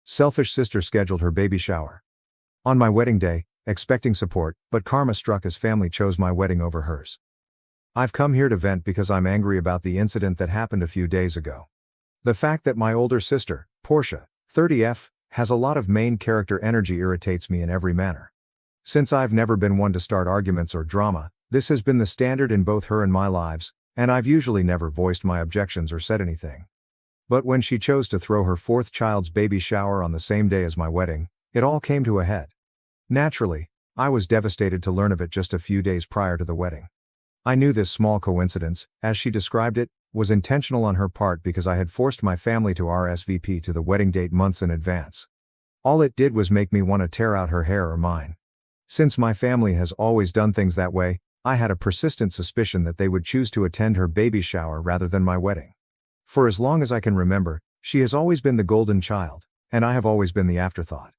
Selfish sister scheduled her baby shower. On my wedding day, expecting support, but karma struck as family chose my wedding over hers. I've come here to vent because I'm angry about the incident that happened a few days ago. The fact that my older sister, Portia, 30F, has a lot of main character energy irritates me in every manner. Since I've never been one to start arguments or drama, this has been the standard in both her and my lives, and I've usually never voiced my objections or said anything. But when she chose to throw her fourth child's baby shower on the same day as my wedding, it all came to a head. Naturally, I was devastated to learn of it just a few days prior to the wedding. I knew this small coincidence, as she described it, was intentional on her part because I had forced my family to RSVP to the wedding date months in advance. All it did was make me want to tear out her hair or mine. Since my family has always done things that way, I had a persistent suspicion that they would choose to attend her baby shower rather than my wedding. For as long as I can remember, she has always been the golden child, and I have always been the afterthought.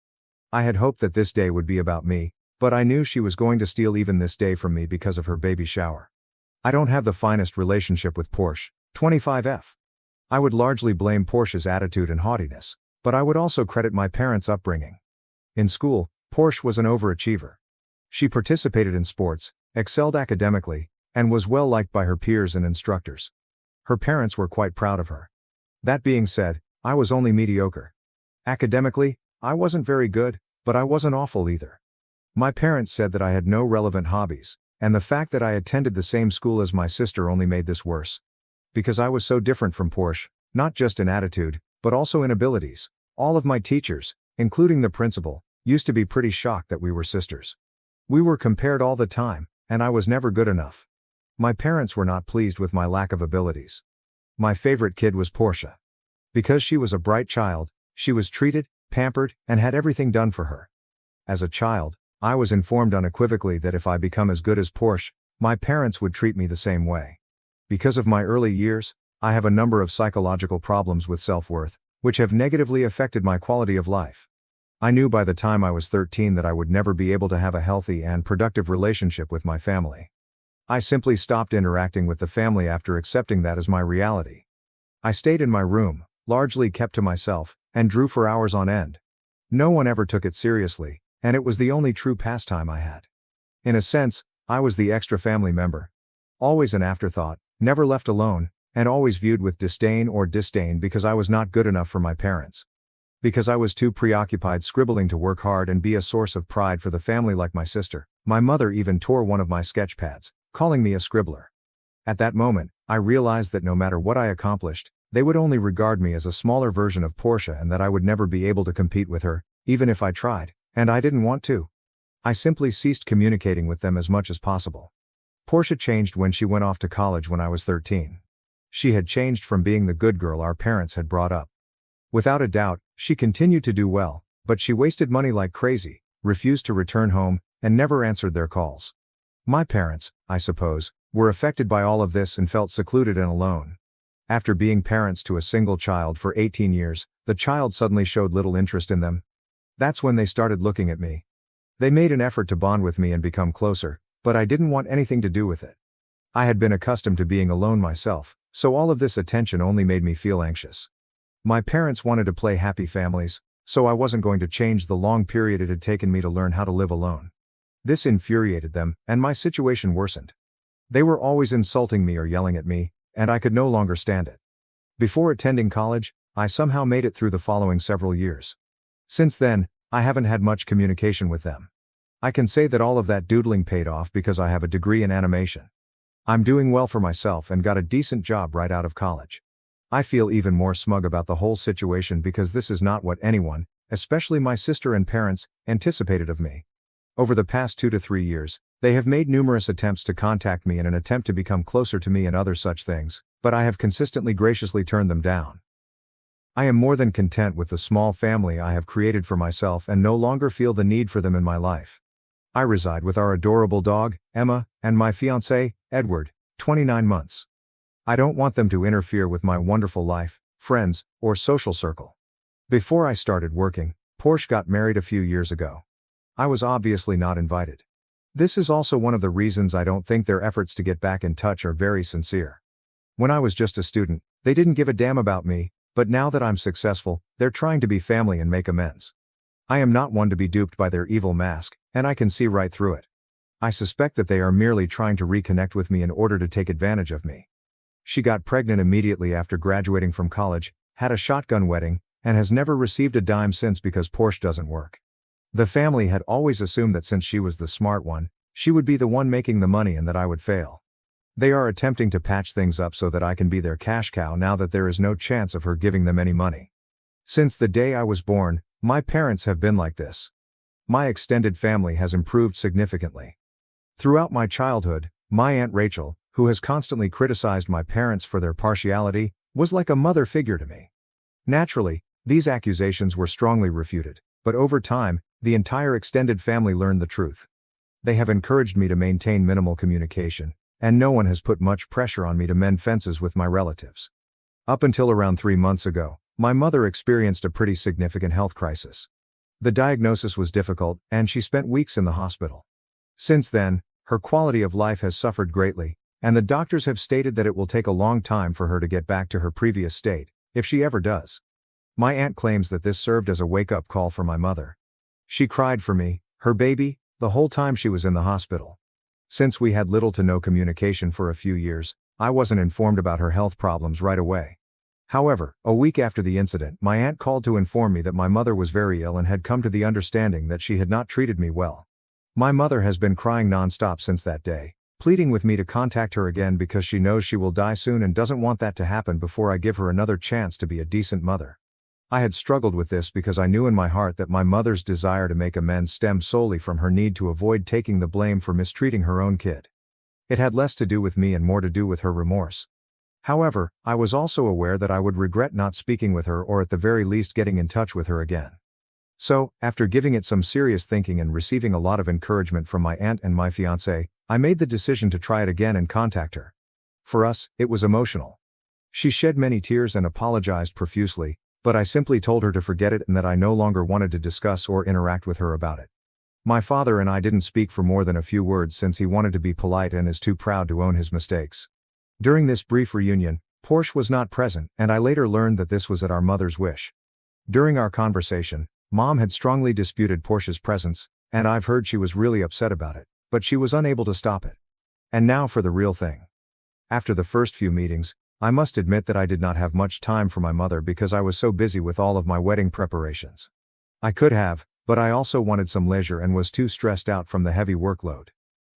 I had hoped that this day would be about me, but I knew she was going to steal even this day from me because of her baby shower. I don't have the finest relationship with Portia, 25F. I would largely blame Portia's attitude and haughtiness, but I would also credit my parents' upbringing. In school, Portia was an overachiever. She participated in sports, excelled academically, and was well liked by her peers and instructors. Her parents were quite proud of her. That being said, I was only mediocre. Academically, I wasn't very good, but I wasn't awful either. My parents said that I had no relevant hobbies, and the fact that I attended the same school as my sister only made this worse. Because I was so different from Portia, not just in attitude, but also in abilities, all of my teachers, including the principal, used to be pretty shocked that we were sisters. We were compared all the time, and I was never good enough. My parents were not pleased with my lack of abilities. My favorite kid was Portia. Because she was a bright child, she was treated, pampered, and had everything done for her. As a child, I was informed unequivocally that if I become as good as Portia, my parents would treat me the same way. Because of my early years, I have a number of psychological problems with self-worth, which have negatively affected my quality of life. I knew by the time I was 13 that I would never be able to have a healthy and productive relationship with my family. I simply stopped interacting with the family after accepting that as my reality. I stayed in my room, largely kept to myself, and drew for hours on end. No one ever took it seriously, and it was the only true pastime I had. In a sense, I was the extra family member. Always an afterthought, never left alone, and always viewed with disdain because I was not good enough for my parents. Because I was too preoccupied scribbling to work hard and be a source of pride for the family like my sister, my mother even tore one of my sketch pads, calling me a scribbler. At that moment, I realized that no matter what I accomplished, they would only regard me as a smaller version of Portia and that I would never be able to compete with her, even if I tried, and I didn't want to. I simply ceased communicating with them as much as possible. Portia changed when she went off to college when I was 13. She had changed from being the good girl our parents had brought up. Without a doubt, she continued to do well, but she wasted money like crazy, refused to return home, and never answered their calls. My parents, I suppose, were affected by all of this and felt secluded and alone. After being parents to a single child for 18 years, the child suddenly showed little interest in them. That's when they started looking at me. They made an effort to bond with me and become closer, but I didn't want anything to do with it. I had been accustomed to being alone myself, so all of this attention only made me feel anxious. My parents wanted to play happy families, so I wasn't going to change the long period it had taken me to learn how to live alone. This infuriated them, and my situation worsened. They were always insulting me or yelling at me, and I could no longer stand it. Before attending college, I somehow made it through the following several years. Since then, I haven't had much communication with them. I can say that all of that doodling paid off because I have a degree in animation. I'm doing well for myself and got a decent job right out of college. I feel even more smug about the whole situation because this is not what anyone, especially my sister and parents, anticipated of me. Over the past 2 to 3 years, they have made numerous attempts to contact me in an attempt to become closer to me and other such things, but I have consistently graciously turned them down. I am more than content with the small family I have created for myself and no longer feel the need for them in my life. I reside with our adorable dog, Emma, and my fiancé, Edward, 29 months. I don't want them to interfere with my wonderful life, friends, or social circle. Before I started working, Portia got married a few years ago. I was obviously not invited. This is also one of the reasons I don't think their efforts to get back in touch are very sincere. When I was just a student, they didn't give a damn about me, But now that I'm successful, they're trying to be family and make amends. I am not one to be duped by their evil mask, and I can see right through it. I suspect that they are merely trying to reconnect with me in order to take advantage of me. She got pregnant immediately after graduating from college, had a shotgun wedding, and has never received a dime since because Porsche doesn't work. The family had always assumed that since she was the smart one, she would be the one making the money and that I would fail. They are attempting to patch things up so that I can be their cash cow now that there is no chance of her giving them any money. Since the day I was born, my parents have been like this. My extended family has improved significantly. Throughout my childhood, my Aunt Rachel, who has constantly criticized my parents for their partiality, was like a mother figure to me. Naturally, these accusations were strongly refuted, but over time, the entire extended family learned the truth. They have encouraged me to maintain minimal communication, and no one has put much pressure on me to mend fences with my relatives. Up until around 3 months ago, my mother experienced a pretty significant health crisis. The diagnosis was difficult, and she spent weeks in the hospital. Since then, her quality of life has suffered greatly, and the doctors have stated that it will take a long time for her to get back to her previous state, if she ever does. My aunt claims that this served as a wake-up call for my mother. She cried for me, her baby, the whole time she was in the hospital. Since we had little to no communication for a few years, I wasn't informed about her health problems right away. However, a week after the incident, my aunt called to inform me that my mother was very ill and had come to the understanding that she had not treated me well. My mother has been crying non-stop since that day, pleading with me to contact her again because she knows she will die soon and doesn't want that to happen before I give her another chance to be a decent mother. I had struggled with this because I knew in my heart that my mother's desire to make amends stemmed solely from her need to avoid taking the blame for mistreating her own kid. It had less to do with me and more to do with her remorse. However, I was also aware that I would regret not speaking with her or at the very least getting in touch with her again. So, after giving it some serious thinking and receiving a lot of encouragement from my aunt and my fiancé, I made the decision to try it again and contact her. For us, it was emotional. She shed many tears and apologized profusely, but I simply told her to forget it and that I no longer wanted to discuss or interact with her about it. My father and I didn't speak for more than a few words since he wanted to be polite and is too proud to own his mistakes. During this brief reunion, Porsche was not present, and I later learned that this was at our mother's wish. During our conversation, Mom had strongly disputed Porsche's presence, and I've heard she was really upset about it, but she was unable to stop it. And now for the real thing. After the first few meetings, I must admit that I did not have much time for my mother because I was so busy with all of my wedding preparations. I could have, but I also wanted some leisure and was too stressed out from the heavy workload.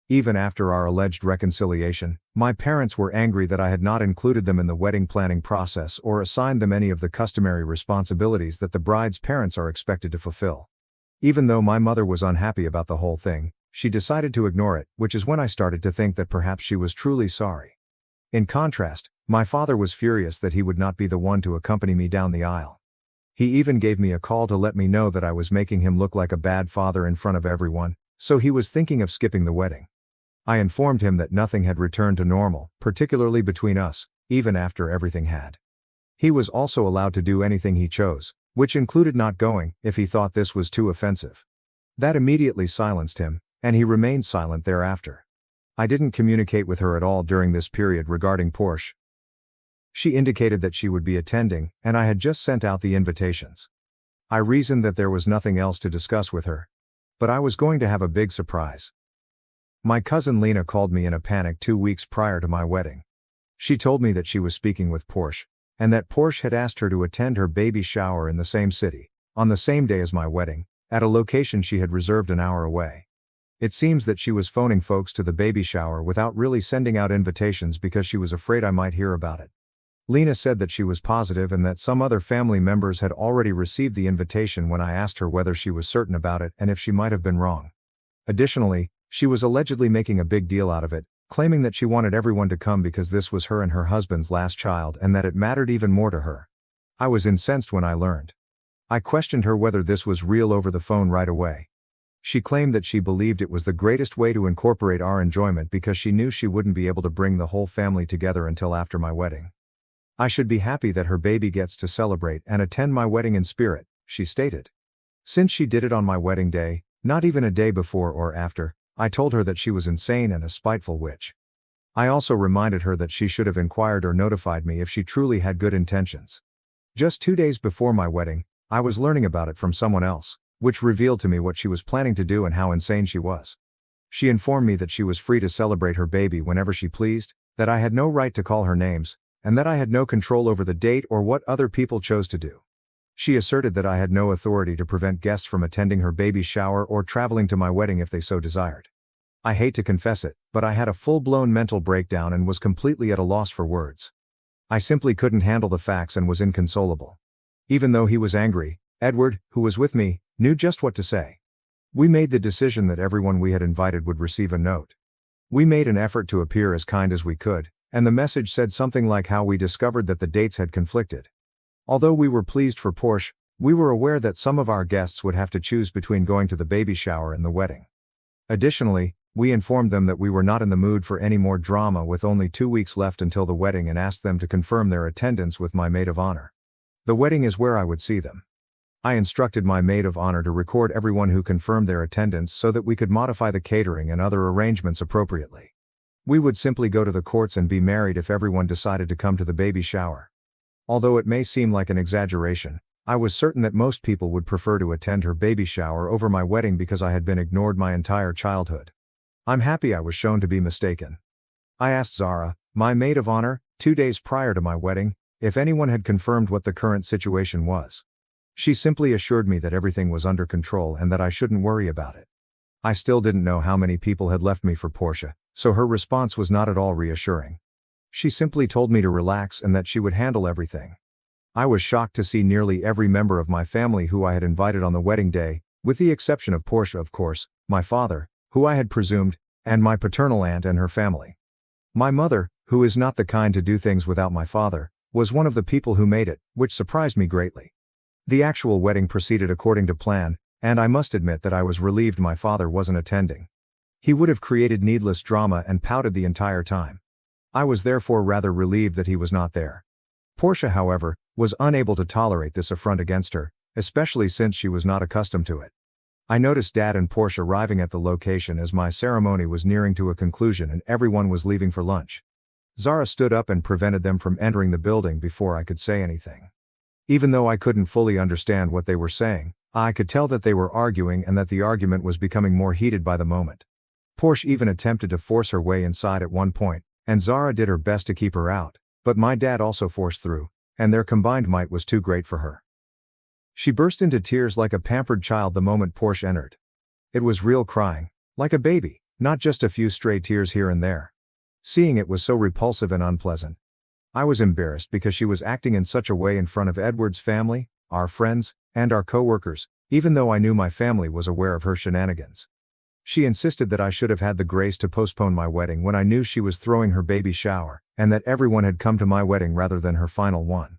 Even after our alleged reconciliation, my parents were angry that I had not included them in the wedding planning process or assigned them any of the customary responsibilities that the bride's parents are expected to fulfill. Even though my mother was unhappy about the whole thing, she decided to ignore it, which is when I started to think that perhaps she was truly sorry. In contrast, my father was furious that he would not be the one to accompany me down the aisle. He even gave me a call to let me know that I was making him look like a bad father in front of everyone, so he was thinking of skipping the wedding. I informed him that nothing had returned to normal, particularly between us, even after everything had. He was also allowed to do anything he chose, which included not going, if he thought this was too offensive. That immediately silenced him, and he remained silent thereafter. I didn't communicate with her at all during this period regarding Porsche. She indicated that she would be attending, and I had just sent out the invitations. I reasoned that there was nothing else to discuss with her. But I was going to have a big surprise. My cousin Lena called me in a panic 2 weeks prior to my wedding. She told me that she was speaking with Porsche, and that Porsche had asked her to attend her baby shower in the same city, on the same day as my wedding, at a location she had reserved an hour away. It seems that she was phoning folks to the baby shower without really sending out invitations because she was afraid I might hear about it. Lena said that she was positive and that some other family members had already received the invitation when I asked her whether she was certain about it and if she might have been wrong. Additionally, she was allegedly making a big deal out of it, claiming that she wanted everyone to come because this was her and her husband's last child and that it mattered even more to her. I was incensed when I learned. I questioned her whether this was real over the phone right away. She claimed that she believed it was the greatest way to incorporate our enjoyment because she knew she wouldn't be able to bring the whole family together until after my wedding. I should be happy that her baby gets to celebrate and attend my wedding in spirit, she stated. Since she did it on my wedding day, not even a day before or after, I told her that she was insane and a spiteful witch. I also reminded her that she should have inquired or notified me if she truly had good intentions. Just 2 days before my wedding, I was learning about it from someone else, which revealed to me what she was planning to do and how insane she was. She informed me that she was free to celebrate her baby whenever she pleased, that I had no right to call her names, and that I had no control over the date or what other people chose to do. She asserted that I had no authority to prevent guests from attending her baby's shower or traveling to my wedding if they so desired. I hate to confess it, but I had a full-blown mental breakdown and was completely at a loss for words. I simply couldn't handle the facts and was inconsolable. Even though he was angry, Edward, who was with me, knew just what to say. We made the decision that everyone we had invited would receive a note. We made an effort to appear as kind as we could, and the message said something like how we discovered that the dates had conflicted. Although we were pleased for Porsche, we were aware that some of our guests would have to choose between going to the baby shower and the wedding. Additionally, we informed them that we were not in the mood for any more drama with only 2 weeks left until the wedding and asked them to confirm their attendance with my maid of honor. The wedding is where I would see them. I instructed my maid of honor to record everyone who confirmed their attendance so that we could modify the catering and other arrangements appropriately. We would simply go to the courts and be married if everyone decided to come to the baby shower. Although it may seem like an exaggeration, I was certain that most people would prefer to attend her baby shower over my wedding because I had been ignored my entire childhood. I'm happy I was shown to be mistaken. I asked Zara, my maid of honor, 2 days prior to my wedding, if anyone had confirmed what the current situation was. She simply assured me that everything was under control and that I shouldn't worry about it. I still didn't know how many people had left me for Portia, so her response was not at all reassuring. She simply told me to relax and that she would handle everything. I was shocked to see nearly every member of my family who I had invited on the wedding day, with the exception of Portia, of course, my father, who I had presumed, and my paternal aunt and her family. My mother, who is not the kind to do things without my father, was one of the people who made it, which surprised me greatly. The actual wedding proceeded according to plan, and I must admit that I was relieved my father wasn't attending. He would have created needless drama and pouted the entire time. I was therefore rather relieved that he was not there. Portia, however, was unable to tolerate this affront against her, especially since she was not accustomed to it. I noticed Dad and Portia arriving at the location as my ceremony was nearing to a conclusion and everyone was leaving for lunch. Zara stood up and prevented them from entering the building before I could say anything. Even though I couldn't fully understand what they were saying, I could tell that they were arguing and that the argument was becoming more heated by the moment. Portia even attempted to force her way inside at one point, and Zara did her best to keep her out, but my dad also forced through, and their combined might was too great for her. She burst into tears like a pampered child the moment Portia entered. It was real crying, like a baby, not just a few stray tears here and there. Seeing it was so repulsive and unpleasant. I was embarrassed because she was acting in such a way in front of Edward's family, our friends, and our co-workers, even though I knew my family was aware of her shenanigans. She insisted that I should have had the grace to postpone my wedding when I knew she was throwing her baby shower, and that everyone had come to my wedding rather than her final one.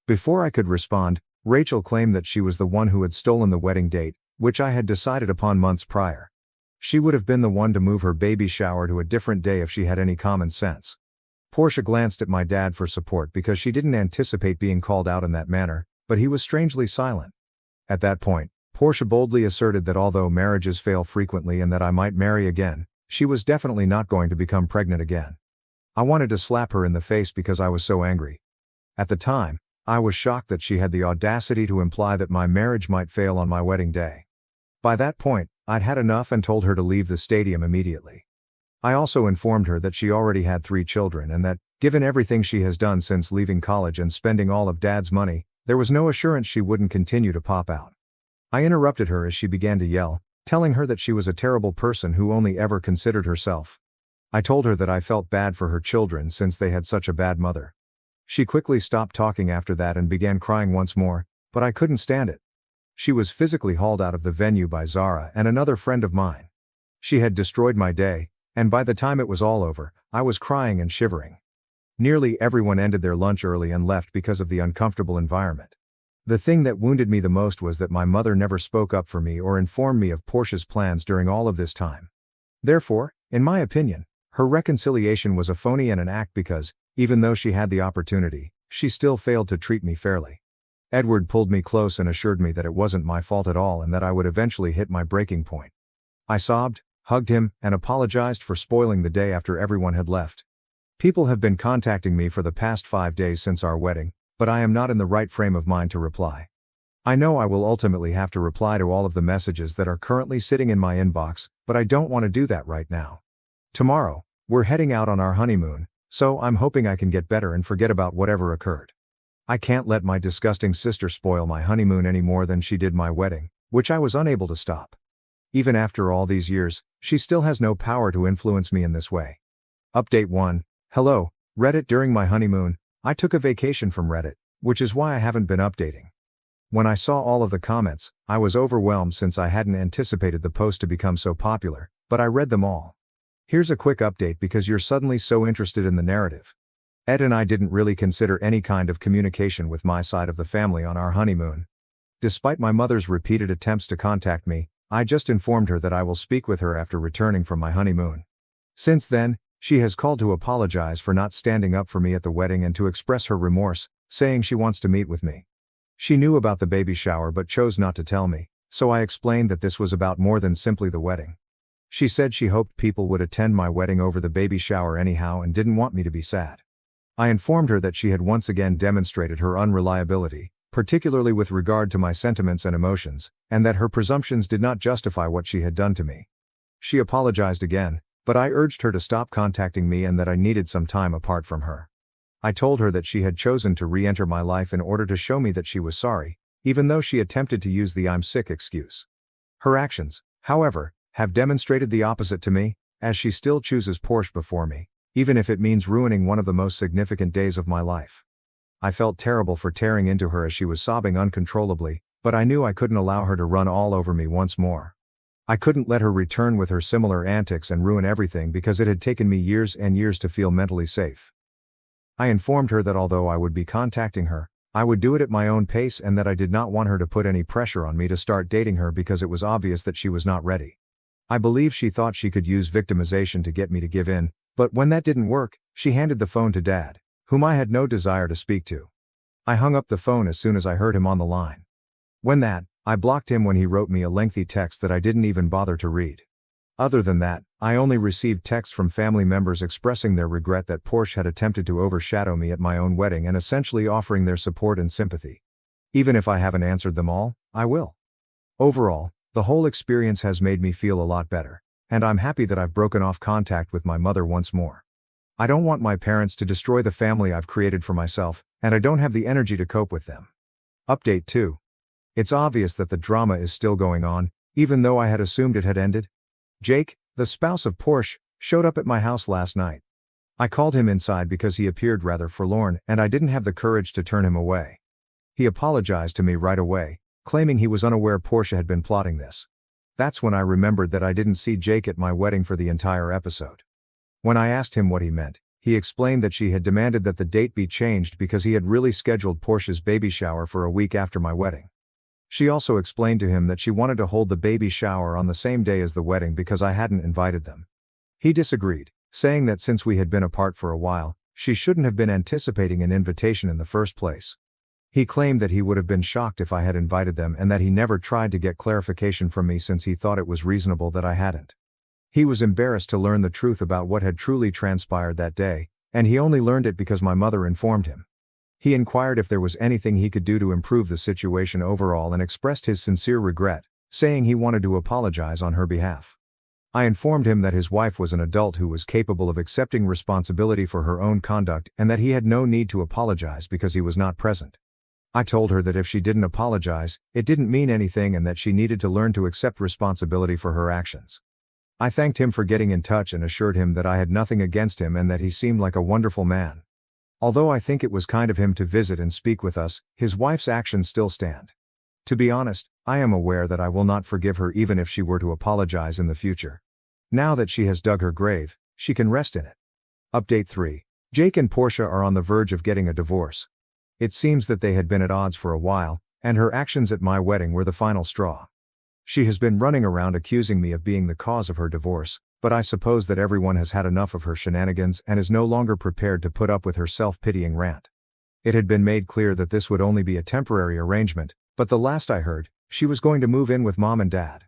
Before I could respond, Rachel claimed that she was the one who had stolen the wedding date, which I had decided upon months prior. She would have been the one to move her baby shower to a different day if she had any common sense. Portia glanced at my dad for support because she didn't anticipate being called out in that manner, but he was strangely silent. At that point, Portia boldly asserted that although marriages fail frequently and that I might marry again, she was definitely not going to become pregnant again. I wanted to slap her in the face because I was so angry. At the time, I was shocked that she had the audacity to imply that my marriage might fail on my wedding day. By that point, I'd had enough and told her to leave the stadium immediately. I also informed her that she already had 3 children and that, given everything she has done since leaving college and spending all of Dad's money, there was no assurance she wouldn't continue to pop out. I interrupted her as she began to yell, telling her that she was a terrible person who only ever considered herself. I told her that I felt bad for her children since they had such a bad mother. She quickly stopped talking after that and began crying once more, but I couldn't stand it. She was physically hauled out of the venue by Zara and another friend of mine. She had destroyed my day, and by the time it was all over, I was crying and shivering. Nearly everyone ended their lunch early and left because of the uncomfortable environment. The thing that wounded me the most was that my mother never spoke up for me or informed me of Portia's plans during all of this time. Therefore, in my opinion, her reconciliation was a phony and an act because, even though she had the opportunity, she still failed to treat me fairly. Edward pulled me close and assured me that it wasn't my fault at all and that I would eventually hit my breaking point. I sobbed, hugged him, and apologized for spoiling the day after everyone had left. People have been contacting me for the past 5 days since our wedding, but I am not in the right frame of mind to reply. I know I will ultimately have to reply to all of the messages that are currently sitting in my inbox, but I don't want to do that right now. Tomorrow, we're heading out on our honeymoon, so I'm hoping I can get better and forget about whatever occurred. I can't let my disgusting sister spoil my honeymoon any more than she did my wedding, which I was unable to stop. Even after all these years, she still has no power to influence me in this way. Update 1. Hello, Reddit. During my honeymoon, I took a vacation from Reddit, which is why I haven't been updating. When I saw all of the comments, I was overwhelmed since I hadn't anticipated the post to become so popular, but I read them all. Here's a quick update because you're suddenly so interested in the narrative. Ed and I didn't really consider any kind of communication with my side of the family on our honeymoon. Despite my mother's repeated attempts to contact me, I just informed her that I will speak with her after returning from my honeymoon. Since then, she has called to apologize for not standing up for me at the wedding and to express her remorse, saying she wants to meet with me. She knew about the baby shower but chose not to tell me, so I explained that this was about more than simply the wedding. She said she hoped people would attend my wedding over the baby shower anyhow and didn't want me to be sad. I informed her that she had once again demonstrated her unreliability, particularly with regard to my sentiments and emotions, and that her presumptions did not justify what she had done to me. She apologized again, but I urged her to stop contacting me and that I needed some time apart from her. I told her that she had chosen to re-enter my life in order to show me that she was sorry, even though she attempted to use the "I'm sick" excuse. Her actions, however, have demonstrated the opposite to me, as she still chooses Porsche before me, even if it means ruining one of the most significant days of my life. I felt terrible for tearing into her as she was sobbing uncontrollably, but I knew I couldn't allow her to run all over me once more. I couldn't let her return with her similar antics and ruin everything because it had taken me years and years to feel mentally safe. I informed her that although I would be contacting her, I would do it at my own pace and that I did not want her to put any pressure on me to start dating her because it was obvious that she was not ready. I believe she thought she could use victimization to get me to give in, but when that didn't work, she handed the phone to Dad, whom I had no desire to speak to. I hung up the phone as soon as I heard him on the line. I blocked him when he wrote me a lengthy text that I didn't even bother to read. Other than that, I only received texts from family members expressing their regret that Porsche had attempted to overshadow me at my own wedding and essentially offering their support and sympathy. Even if I haven't answered them all, I will. Overall, the whole experience has made me feel a lot better, and I'm happy that I've broken off contact with my mother once more. I don't want my parents to destroy the family I've created for myself, and I don't have the energy to cope with them. Update 2. It's obvious that the drama is still going on, even though I had assumed it had ended. Jake, the spouse of Porsche, showed up at my house last night. I called him inside because he appeared rather forlorn and I didn't have the courage to turn him away. He apologized to me right away, claiming he was unaware Porsche had been plotting this. That's when I remembered that I didn't see Jake at my wedding for the entire episode. When I asked him what he meant, he explained that she had demanded that the date be changed because he had really scheduled Porsche's baby shower for a week after my wedding. She also explained to him that she wanted to hold the baby shower on the same day as the wedding because I hadn't invited them. He disagreed, saying that since we had been apart for a while, she shouldn't have been anticipating an invitation in the first place. He claimed that he would have been shocked if I had invited them and that he never tried to get clarification from me since he thought it was reasonable that I hadn't. He was embarrassed to learn the truth about what had truly transpired that day, and he only learned it because my mother informed him. He inquired if there was anything he could do to improve the situation overall and expressed his sincere regret, saying he wanted to apologize on her behalf. I informed him that his wife was an adult who was capable of accepting responsibility for her own conduct and that he had no need to apologize because he was not present. I told her that if she didn't apologize, it didn't mean anything and that she needed to learn to accept responsibility for her actions. I thanked him for getting in touch and assured him that I had nothing against him and that he seemed like a wonderful man. Although I think it was kind of him to visit and speak with us, his wife's actions still stand. To be honest, I am aware that I will not forgive her even if she were to apologize in the future. Now that she has dug her grave, she can rest in it. Update 3. Jake and Portia are on the verge of getting a divorce. It seems that they had been at odds for a while, and her actions at my wedding were the final straw. She has been running around accusing me of being the cause of her divorce, but I suppose that everyone has had enough of her shenanigans and is no longer prepared to put up with her self-pitying rant. It had been made clear that this would only be a temporary arrangement, but the last I heard, she was going to move in with Mom and Dad.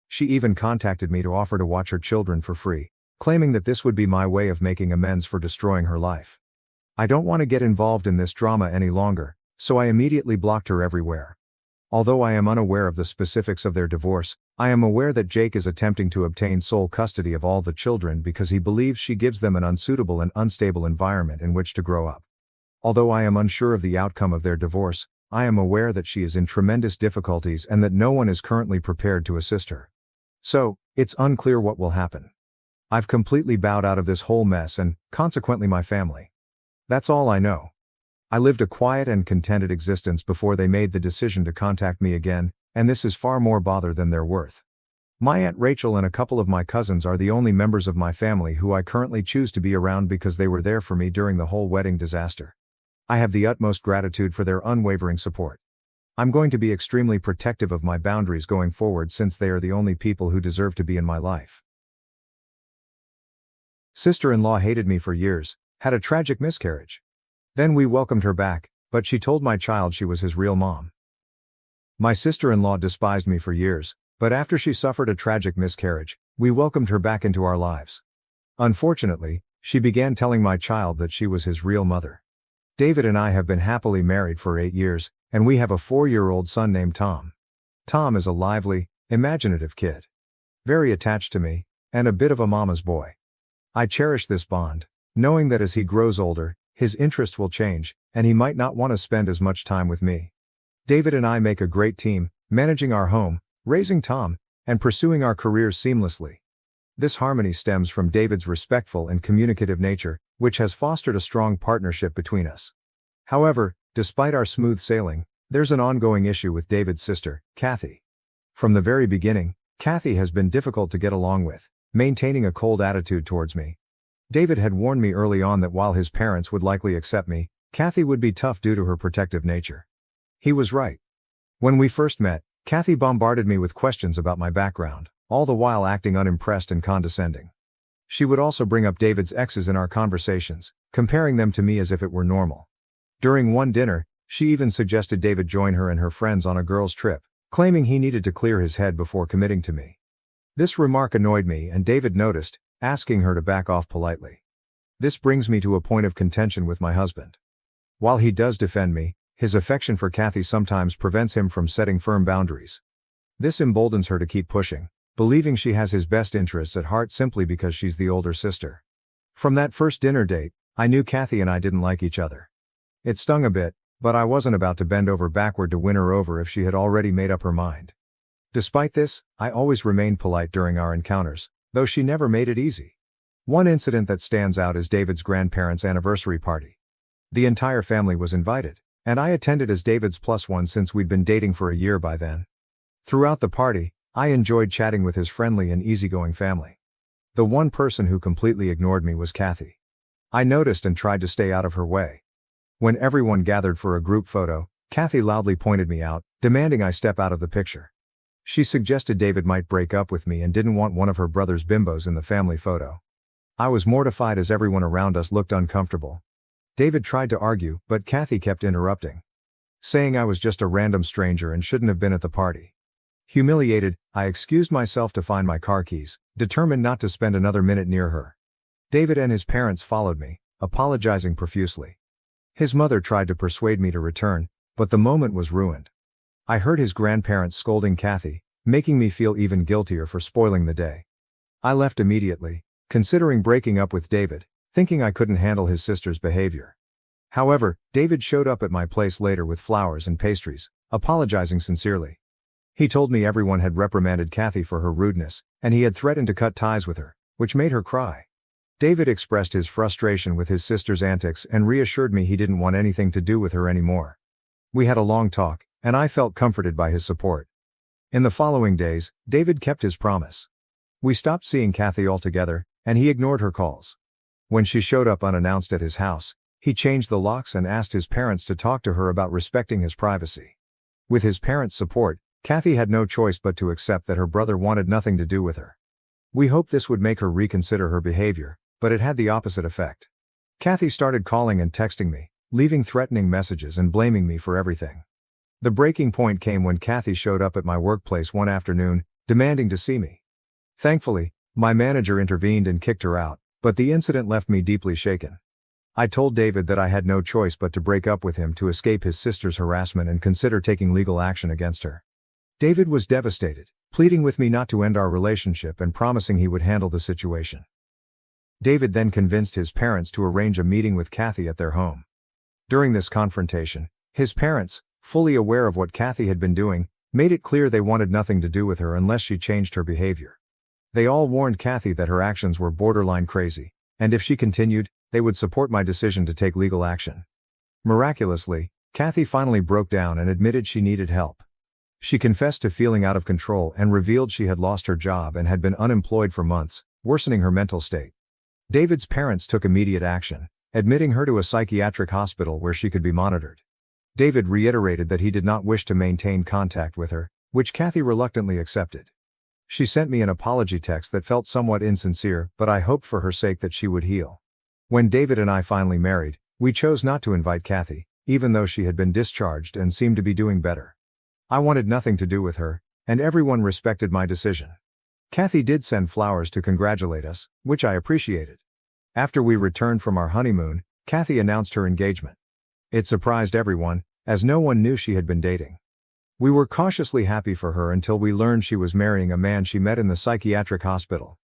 She even contacted me to offer to watch her children for free, claiming that this would be my way of making amends for destroying her life. I don't want to get involved in this drama any longer, so I immediately blocked her everywhere. Although I am unaware of the specifics of their divorce, I am aware that Jake is attempting to obtain sole custody of all the children because he believes she gives them an unsuitable and unstable environment in which to grow up. Although I am unsure of the outcome of their divorce, I am aware that she is in tremendous difficulties and that no one is currently prepared to assist her. So, it's unclear what will happen. I've completely bowed out of this whole mess and, consequently, my family. That's all I know. I lived a quiet and contented existence before they made the decision to contact me again, and this is far more bother than they're worth. My Aunt Rachel and a couple of my cousins are the only members of my family who I currently choose to be around because they were there for me during the whole wedding disaster. I have the utmost gratitude for their unwavering support. I'm going to be extremely protective of my boundaries going forward since they are the only people who deserve to be in my life. Sister-in-law hated me for years, had a tragic miscarriage. Then we welcomed her back, but she told my child she was his real mom. My sister-in-law despised me for years, but after she suffered a tragic miscarriage, we welcomed her back into our lives. Unfortunately, she began telling my child that she was his real mother. David and I have been happily married for 8 years, and we have a 4-year-old son named Tom. Tom is a lively, imaginative kid. Very attached to me, and a bit of a mama's boy. I cherish this bond, knowing that as he grows older, his interests will change, and he might not want to spend as much time with me. David and I make a great team, managing our home, raising Tom, and pursuing our careers seamlessly. This harmony stems from David's respectful and communicative nature, which has fostered a strong partnership between us. However, despite our smooth sailing, there's an ongoing issue with David's sister, Kathy. From the very beginning, Kathy has been difficult to get along with, maintaining a cold attitude towards me. David had warned me early on that while his parents would likely accept me, Kathy would be tough due to her protective nature. He was right. When we first met, Kathy bombarded me with questions about my background, all the while acting unimpressed and condescending. She would also bring up David's exes in our conversations, comparing them to me as if it were normal. During one dinner, she even suggested David join her and her friends on a girls' trip, claiming he needed to clear his head before committing to me. This remark annoyed me and David noticed, asking her to back off politely. This brings me to a point of contention with my husband. While he does defend me, his affection for Kathy sometimes prevents him from setting firm boundaries. This emboldens her to keep pushing, believing she has his best interests at heart simply because she's the older sister. From that first dinner date, I knew Kathy and I didn't like each other. It stung a bit, but I wasn't about to bend over backward to win her over if she had already made up her mind. Despite this, I always remained polite during our encounters, though she never made it easy. One incident that stands out is David's grandparents' anniversary party. The entire family was invited, and I attended as David's +1 since we'd been dating for a year by then. Throughout the party, I enjoyed chatting with his friendly and easygoing family. The one person who completely ignored me was Kathy. I noticed and tried to stay out of her way. When everyone gathered for a group photo, Kathy loudly pointed me out, demanding I step out of the picture. She suggested David might break up with me and didn't want one of her brother's bimbos in the family photo. I was mortified as everyone around us looked uncomfortable. David tried to argue, but Kathy kept interrupting, saying I was just a random stranger and shouldn't have been at the party. Humiliated, I excused myself to find my car keys, determined not to spend another minute near her. David and his parents followed me, apologizing profusely. His mother tried to persuade me to return, but the moment was ruined. I heard his grandparents scolding Kathy, making me feel even guiltier for spoiling the day. I left immediately, considering breaking up with David, thinking I couldn't handle his sister's behavior. However, David showed up at my place later with flowers and pastries, apologizing sincerely. He told me everyone had reprimanded Kathy for her rudeness, and he had threatened to cut ties with her, which made her cry. David expressed his frustration with his sister's antics and reassured me he didn't want anything to do with her anymore. We had a long talk, and I felt comforted by his support. In the following days, David kept his promise. We stopped seeing Kathy altogether, and he ignored her calls. When she showed up unannounced at his house, he changed the locks and asked his parents to talk to her about respecting his privacy. With his parents' support, Kathy had no choice but to accept that her brother wanted nothing to do with her. We hoped this would make her reconsider her behavior, but it had the opposite effect. Kathy started calling and texting me, leaving threatening messages and blaming me for everything. The breaking point came when Kathy showed up at my workplace one afternoon, demanding to see me. Thankfully, my manager intervened and kicked her out, but the incident left me deeply shaken. I told David that I had no choice but to break up with him to escape his sister's harassment and consider taking legal action against her. David was devastated, pleading with me not to end our relationship and promising he would handle the situation. David then convinced his parents to arrange a meeting with Qley at their home. During this confrontation, his parents, fully aware of what Qley had been doing, made it clear they wanted nothing to do with her unless she changed her behavior. They all warned Qley that her actions were borderline crazy, and if she continued, they would support my decision to take legal action. Miraculously, Qley finally broke down and admitted she needed help. She confessed to feeling out of control and revealed she had lost her job and had been unemployed for months, worsening her mental state. David's parents took immediate action, admitting her to a psychiatric hospital where she could be monitored. David reiterated that he did not wish to maintain contact with her, which Qley reluctantly accepted. She sent me an apology text that felt somewhat insincere, but I hoped for her sake that she would heal. When David and I finally married, we chose not to invite Qley, even though she had been discharged and seemed to be doing better. I wanted nothing to do with her, and everyone respected my decision. Qley did send flowers to congratulate us, which I appreciated. After we returned from our honeymoon, Qley announced her engagement. It surprised everyone, as no one knew she had been dating. We were cautiously happy for her until we learned she was marrying a man she met in the psychiatric hospital.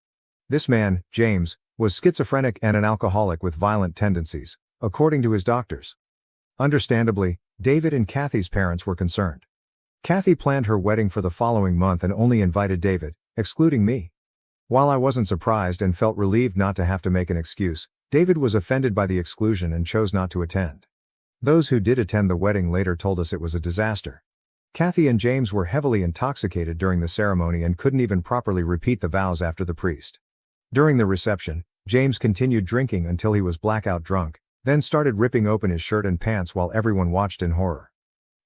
This man, James, was schizophrenic and an alcoholic with violent tendencies, according to his doctors. Understandably, David and Qley's parents were concerned. Qley planned her wedding for the following month and only invited David, excluding me. While I wasn't surprised and felt relieved not to have to make an excuse, David was offended by the exclusion and chose not to attend. Those who did attend the wedding later told us it was a disaster. Qley and James were heavily intoxicated during the ceremony and couldn't even properly repeat the vows after the priest. During the reception, James continued drinking until he was blackout drunk, then started ripping open his shirt and pants while everyone watched in horror.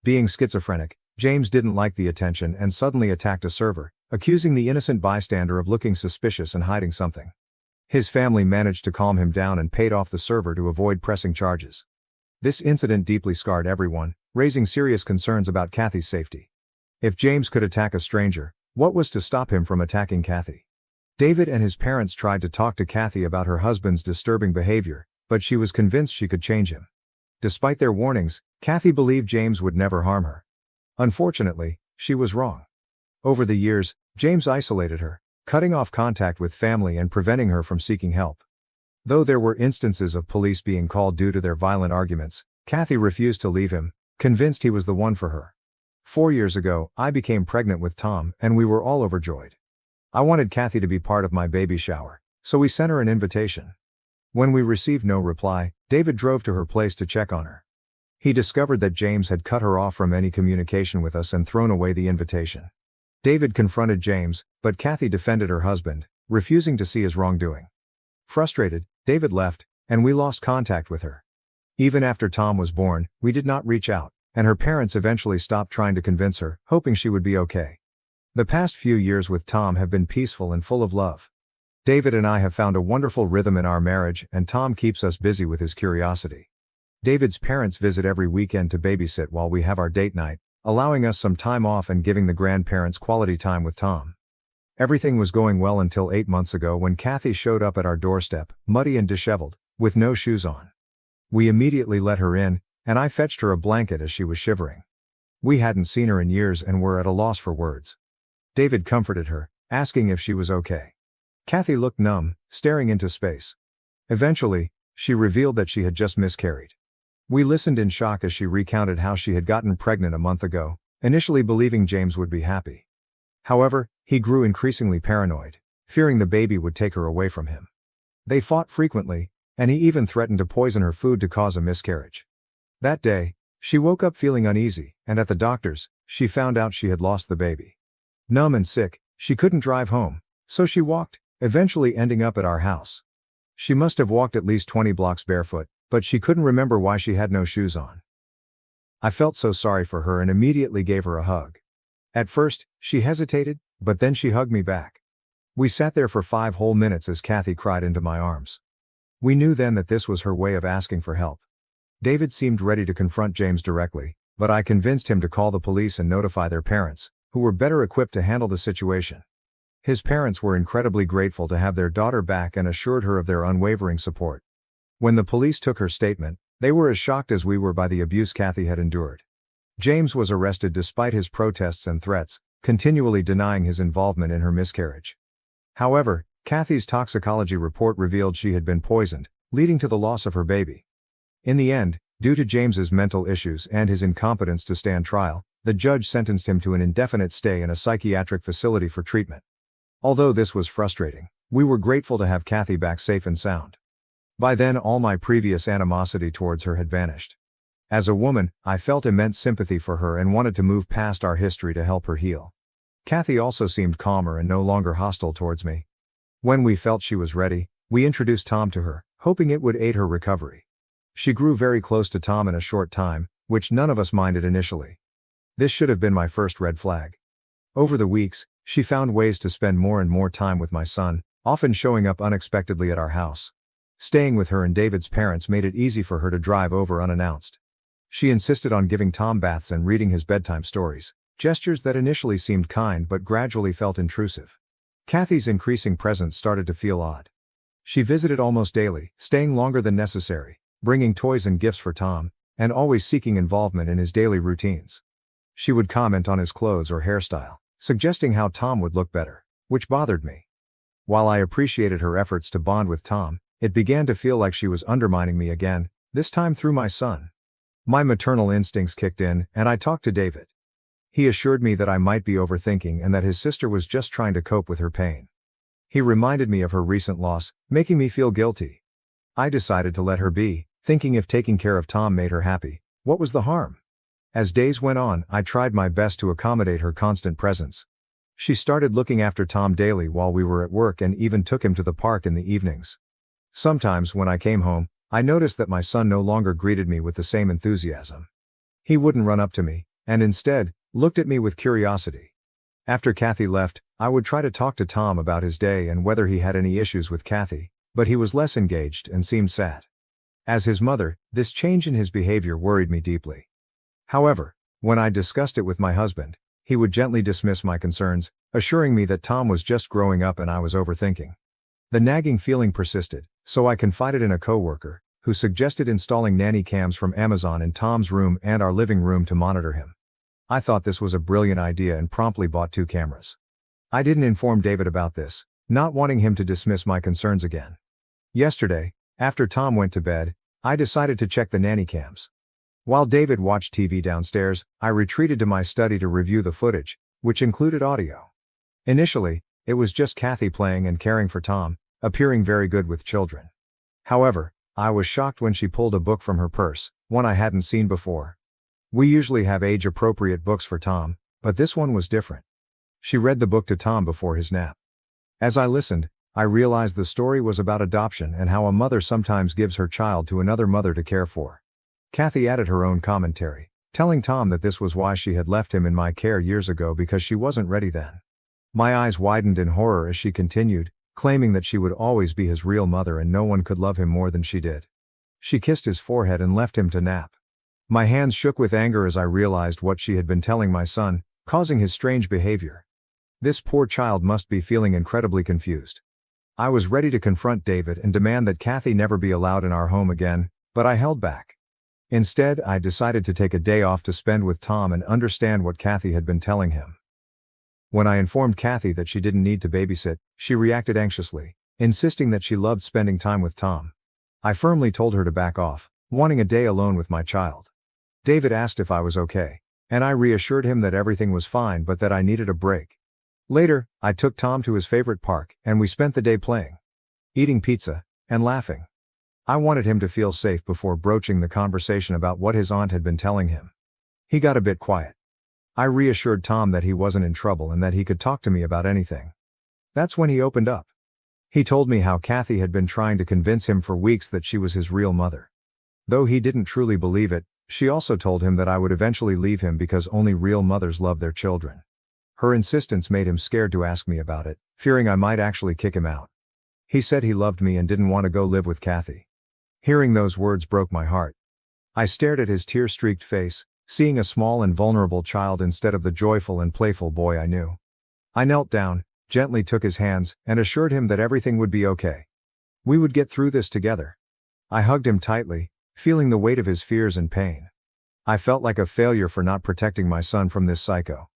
Being schizophrenic, James didn't like the attention and suddenly attacked a server, accusing the innocent bystander of looking suspicious and hiding something. His family managed to calm him down and paid off the server to avoid pressing charges. This incident deeply scarred everyone, raising serious concerns about Qley's safety. If James could attack a stranger, what was to stop him from attacking Qley? David and his parents tried to talk to Qley about her husband's disturbing behavior, but she was convinced she could change him. Despite their warnings, Qley believed James would never harm her. Unfortunately, she was wrong. Over the years, James isolated her, cutting off contact with family and preventing her from seeking help. Though there were instances of police being called due to their violent arguments, Qley refused to leave him, convinced he was the one for her. 4 years ago, I became pregnant with Tom, and we were all overjoyed. I wanted Qley to be part of my baby shower, so we sent her an invitation. When we received no reply, David drove to her place to check on her. He discovered that James had cut her off from any communication with us and thrown away the invitation. David confronted James, but Qley defended her husband, refusing to see his wrongdoing. Frustrated, David left, and we lost contact with her. Even after Tom was born, we did not reach out, and her parents eventually stopped trying to convince her, hoping she would be okay. The past few years with Tom have been peaceful and full of love. David and I have found a wonderful rhythm in our marriage, and Tom keeps us busy with his curiosity. David's parents visit every weekend to babysit while we have our date night, allowing us some time off and giving the grandparents quality time with Tom. Everything was going well until 8 months ago when Qley showed up at our doorstep, muddy and disheveled, with no shoes on. We immediately let her in, and I fetched her a blanket as she was shivering. We hadn't seen her in years and were at a loss for words. David comforted her, asking if she was okay. Qley looked numb, staring into space. Eventually, she revealed that she had just miscarried. We listened in shock as she recounted how she had gotten pregnant a month ago, initially believing James would be happy. However, he grew increasingly paranoid, fearing the baby would take her away from him. They fought frequently, and he even threatened to poison her food to cause a miscarriage. That day, she woke up feeling uneasy, and at the doctor's, she found out she had lost the baby. Numb and sick, she couldn't drive home, so she walked, eventually ending up at our house. She must have walked at least 20 blocks barefoot, but she couldn't remember why she had no shoes on. I felt so sorry for her and immediately gave her a hug. At first, she hesitated, but then she hugged me back. We sat there for 5 whole minutes as Qley cried into my arms. We knew then that this was her way of asking for help. David seemed ready to confront James directly, but I convinced him to call the police and notify their parents, who were better equipped to handle the situation. His parents were incredibly grateful to have their daughter back and assured her of their unwavering support. When the police took her statement, they were as shocked as we were by the abuse Kathy had endured. James was arrested despite his protests and threats, continually denying his involvement in her miscarriage. However, Kathy's toxicology report revealed she had been poisoned, leading to the loss of her baby. In the end, due to James's mental issues and his incompetence to stand trial, the judge sentenced him to an indefinite stay in a psychiatric facility for treatment. Although this was frustrating, we were grateful to have Kathy back safe and sound. By then, all my previous animosity towards her had vanished. As a woman, I felt immense sympathy for her and wanted to move past our history to help her heal. Kathy also seemed calmer and no longer hostile towards me. When we felt she was ready, we introduced Tom to her, hoping it would aid her recovery. She grew very close to Tom in a short time, which none of us minded initially. This should have been my first red flag. Over the weeks, she found ways to spend more and more time with my son, often showing up unexpectedly at our house. Staying with her and David's parents made it easy for her to drive over unannounced. She insisted on giving Tom baths and reading his bedtime stories, gestures that initially seemed kind but gradually felt intrusive. Kathy's increasing presence started to feel odd. She visited almost daily, staying longer than necessary, bringing toys and gifts for Tom, and always seeking involvement in his daily routines. She would comment on his clothes or hairstyle, suggesting how Tom would look better, which bothered me. While I appreciated her efforts to bond with Tom, it began to feel like she was undermining me again, this time through my son. My maternal instincts kicked in, and I talked to David. He assured me that I might be overthinking and that his sister was just trying to cope with her pain. He reminded me of her recent loss, making me feel guilty. I decided to let her be, thinking if taking care of Tom made her happy, what was the harm? As days went on, I tried my best to accommodate her constant presence. She started looking after Tom daily while we were at work and even took him to the park in the evenings. Sometimes when I came home, I noticed that my son no longer greeted me with the same enthusiasm. He wouldn't run up to me, and instead, looked at me with curiosity. After Kathy left, I would try to talk to Tom about his day and whether he had any issues with Kathy, but he was less engaged and seemed sad. As his mother, this change in his behavior worried me deeply. However, when I discussed it with my husband, he would gently dismiss my concerns, assuring me that Tom was just growing up and I was overthinking. The nagging feeling persisted, so I confided in a coworker, who suggested installing nanny cams from Amazon in Tom's room and our living room to monitor him. I thought this was a brilliant idea and promptly bought 2 cameras. I didn't inform David about this, not wanting him to dismiss my concerns again. Yesterday, after Tom went to bed, I decided to check the nanny cams. While David watched TV downstairs, I retreated to my study to review the footage, which included audio. Initially, it was just Kathy playing and caring for Tom, appearing very good with children. However, I was shocked when she pulled a book from her purse, one I hadn't seen before. We usually have age-appropriate books for Tom, but this one was different. She read the book to Tom before his nap. As I listened, I realized the story was about adoption and how a mother sometimes gives her child to another mother to care for. Kathy added her own commentary, telling Tom that this was why she had left him in my care years ago because she wasn't ready then. My eyes widened in horror as she continued, claiming that she would always be his real mother and no one could love him more than she did. She kissed his forehead and left him to nap. My hands shook with anger as I realized what she had been telling my son, causing his strange behavior. This poor child must be feeling incredibly confused. I was ready to confront David and demand that Kathy never be allowed in our home again, but I held back. Instead, I decided to take a day off to spend with Tom and understand what Kathy had been telling him. When I informed Kathy that she didn't need to babysit, she reacted anxiously, insisting that she loved spending time with Tom. I firmly told her to back off, wanting a day alone with my child. David asked if I was okay, and I reassured him that everything was fine but that I needed a break. Later, I took Tom to his favorite park, and we spent the day playing, eating pizza, and laughing. I wanted him to feel safe before broaching the conversation about what his aunt had been telling him. He got a bit quiet. I reassured Tom that he wasn't in trouble and that he could talk to me about anything. That's when he opened up. He told me how Kathy had been trying to convince him for weeks that she was his real mother. Though he didn't truly believe it, she also told him that I would eventually leave him because only real mothers love their children. Her insistence made him scared to ask me about it, fearing I might actually kick him out. He said he loved me and didn't want to go live with Kathy. Hearing those words broke my heart. I stared at his tear-streaked face, seeing a small and vulnerable child instead of the joyful and playful boy I knew. I knelt down, gently took his hands, and assured him that everything would be okay. We would get through this together. I hugged him tightly, feeling the weight of his fears and pain. I felt like a failure for not protecting my son from this psycho.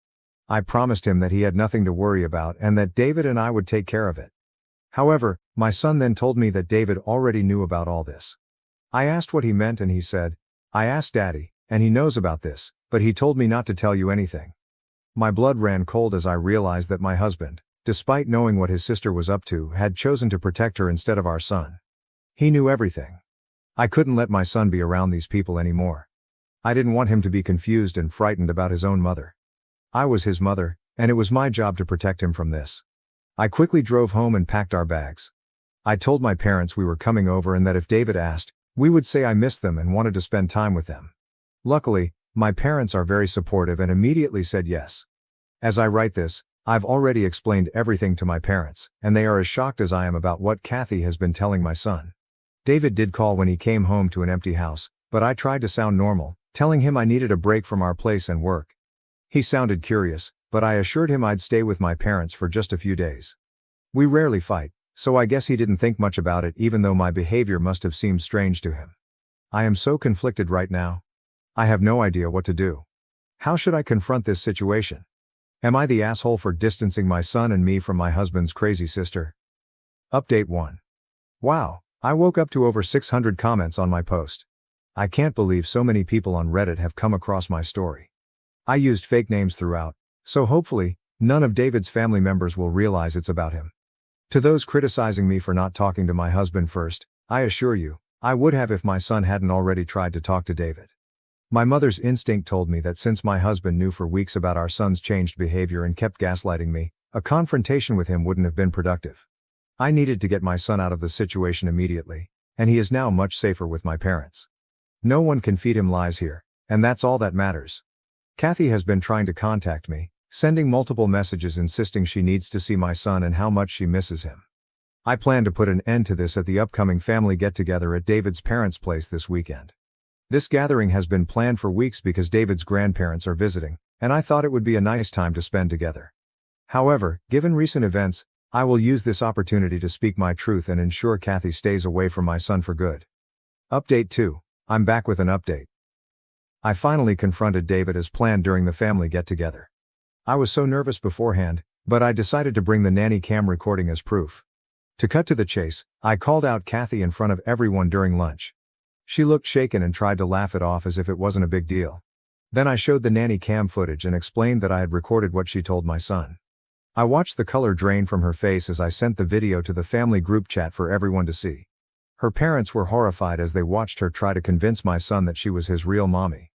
I promised him that he had nothing to worry about and that David and I would take care of it. However, my son then told me that David already knew about all this. I asked what he meant and he said, "I asked Daddy, and he knows about this, but he told me not to tell you anything." My blood ran cold as I realized that my husband, despite knowing what his sister was up to, had chosen to protect her instead of our son. He knew everything. I couldn't let my son be around these people anymore. I didn't want him to be confused and frightened about his own mother. I was his mother, and it was my job to protect him from this. I quickly drove home and packed our bags. I told my parents we were coming over and that if David asked, we would say I missed them and wanted to spend time with them. Luckily, my parents are very supportive and immediately said yes. As I write this, I've already explained everything to my parents, and they are as shocked as I am about what Qley has been telling my son. David did call when he came home to an empty house, but I tried to sound normal, telling him I needed a break from our place and work. He sounded curious, but I assured him I'd stay with my parents for just a few days. We rarely fight, so I guess he didn't think much about it even though my behavior must have seemed strange to him. I am so conflicted right now. I have no idea what to do. How should I confront this situation? Am I the asshole for distancing my son and me from my husband's crazy sister? Update 1. Wow, I woke up to over 600 comments on my post. I can't believe so many people on Reddit have come across my story. I used fake names throughout, so hopefully, none of David's family members will realize it's about him. To those criticizing me for not talking to my husband first, I assure you, I would have if my son hadn't already tried to talk to David. My mother's instinct told me that since my husband knew for weeks about our son's changed behavior and kept gaslighting me, a confrontation with him wouldn't have been productive. I needed to get my son out of the situation immediately, and he is now much safer with my parents. No one can feed him lies here, and that's all that matters. Qley has been trying to contact me, sending multiple messages insisting she needs to see my son and how much she misses him. I plan to put an end to this at the upcoming family get-together at David's parents' place this weekend. This gathering has been planned for weeks because David's grandparents are visiting, and I thought it would be a nice time to spend together. However, given recent events, I will use this opportunity to speak my truth and ensure Qley stays away from my son for good. Update 2. I'm back with an update. I finally confronted David as planned during the family get-together. I was so nervous beforehand, but I decided to bring the nanny cam recording as proof. To cut to the chase, I called out Qley in front of everyone during lunch. She looked shaken and tried to laugh it off as if it wasn't a big deal. Then I showed the nanny cam footage and explained that I had recorded what she told my son. I watched the color drain from her face as I sent the video to the family group chat for everyone to see. Her parents were horrified as they watched her try to convince my son that she was his real mommy.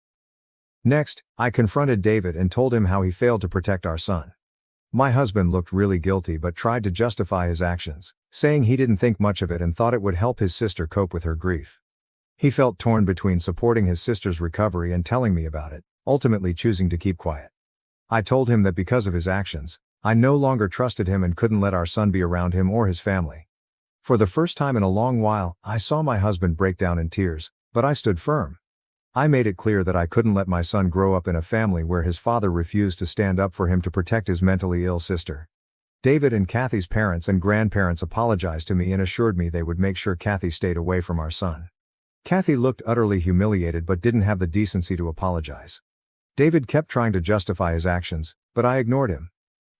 Next, I confronted David and told him how he failed to protect our son. My husband looked really guilty but tried to justify his actions, saying he didn't think much of it and thought it would help his sister cope with her grief. He felt torn between supporting his sister's recovery and telling me about it, ultimately choosing to keep quiet. I told him that because of his actions, I no longer trusted him and couldn't let our son be around him or his family. For the first time in a long while, I saw my husband break down in tears, but I stood firm. I made it clear that I couldn't let my son grow up in a family where his father refused to stand up for him to protect his mentally ill sister. David and Qley's parents and grandparents apologized to me and assured me they would make sure Qley stayed away from our son. Qley looked utterly humiliated but didn't have the decency to apologize. David kept trying to justify his actions, but I ignored him.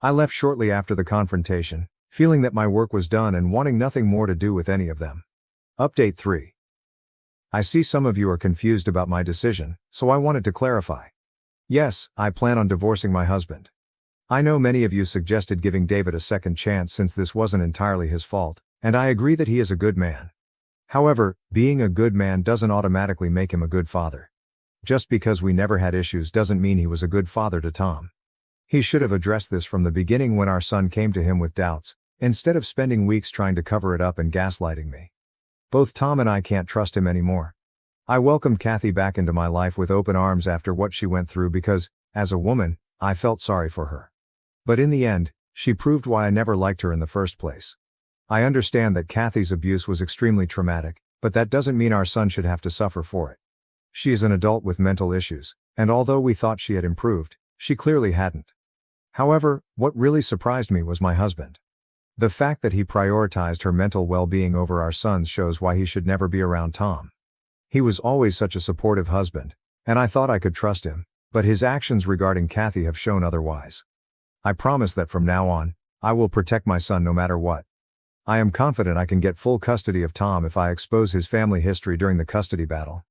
I left shortly after the confrontation, feeling that my work was done and wanting nothing more to do with any of them. Update 3. I see some of you are confused about my decision, so I wanted to clarify. Yes, I plan on divorcing my husband. I know many of you suggested giving David a second chance since this wasn't entirely his fault, and I agree that he is a good man. However, being a good man doesn't automatically make him a good father. Just because we never had issues doesn't mean he was a good father to Tom. He should have addressed this from the beginning when our son came to him with doubts, instead of spending weeks trying to cover it up and gaslighting me. Both Tom and I can't trust him anymore. I welcomed Qley back into my life with open arms after what she went through because, as a woman, I felt sorry for her. But in the end, she proved why I never liked her in the first place. I understand that Qley's abuse was extremely traumatic, but that doesn't mean our son should have to suffer for it. She is an adult with mental issues, and although we thought she had improved, she clearly hadn't. However, what really surprised me was my husband. The fact that he prioritized her mental well-being over our son's shows why he should never be around Tom. He was always such a supportive husband, and I thought I could trust him, but his actions regarding Kathy have shown otherwise. I promise that from now on, I will protect my son no matter what. I am confident I can get full custody of Tom if I expose his family history during the custody battle.